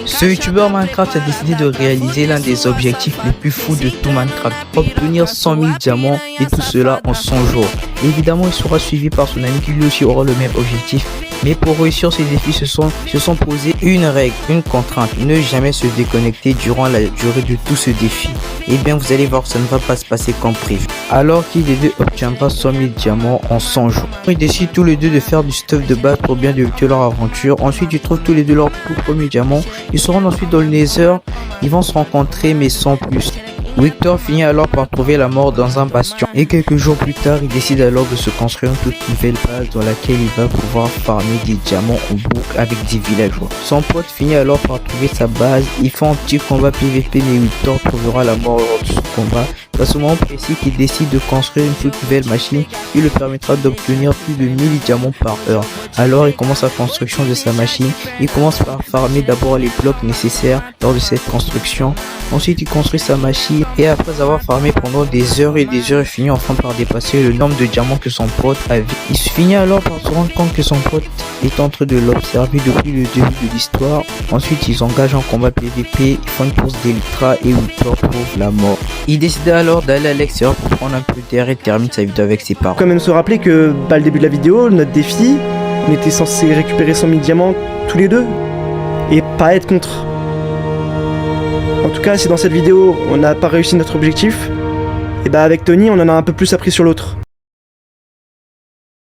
Ce youtubeur Minecraft a décidé de réaliser l'un des objectifs les plus fous de tout Minecraft, obtenir 100 000 diamants et tout cela en 100 jours. Évidemment, il sera suivi par son ami qui lui aussi aura le même objectif. Mais pour réussir ces défis, se sont posés une règle, une contrainte, ne jamais se déconnecter durant la durée de tout ce défi. Et bien vous allez voir, ça ne va pas se passer comme prévu. Alors qui des deux obtiendra 100 000 diamants en 100 jours. Ils décident tous les deux de faire du stuff de base pour bien débuter leur aventure. Ensuite ils trouvent tous les deux leur tout premier diamant. Ils se rendent ensuite dans le Nether, ils vont se rencontrer mais sans plus. Victor finit alors par trouver la mort dans un bastion et quelques jours plus tard il décide alors de se construire une toute nouvelle base dans laquelle il va pouvoir farmer des diamants en boucle avec des villageois. Son pote finit alors par trouver sa base, ils font un petit combat PVP mais Victor trouvera la mort lors de ce combat. C'est à ce moment précis qu'il décide de construire une toute nouvelle machine qui lui permettra d'obtenir plus de 1000 diamants par heure. Alors il commence la construction de sa machine, il commence par farmer d'abord les blocs nécessaires lors de cette construction. Ensuite il construit sa machine et après avoir farmé pendant des heures et des heures, il finit enfin par dépasser le nombre de diamants que son pote avait. Il se finit alors par se rendre compte que son pote est en train de l'observer depuis le début de l'histoire. Ensuite ils engagent un combat PVP, ils font une course d'Elytra et Victor prouve la mort. Il décide alors d'aller à l'extérieur pour prendre un peu d'air et termine sa vidéo avec ses parents. Quand même se rappeler que le début de la vidéo, notre défi, on était censé récupérer 100 000 diamants tous les deux et pas être contre. En tout cas, si dans cette vidéo on n'a pas réussi notre objectif, et bah avec Tony on en a un peu plus appris sur l'autre.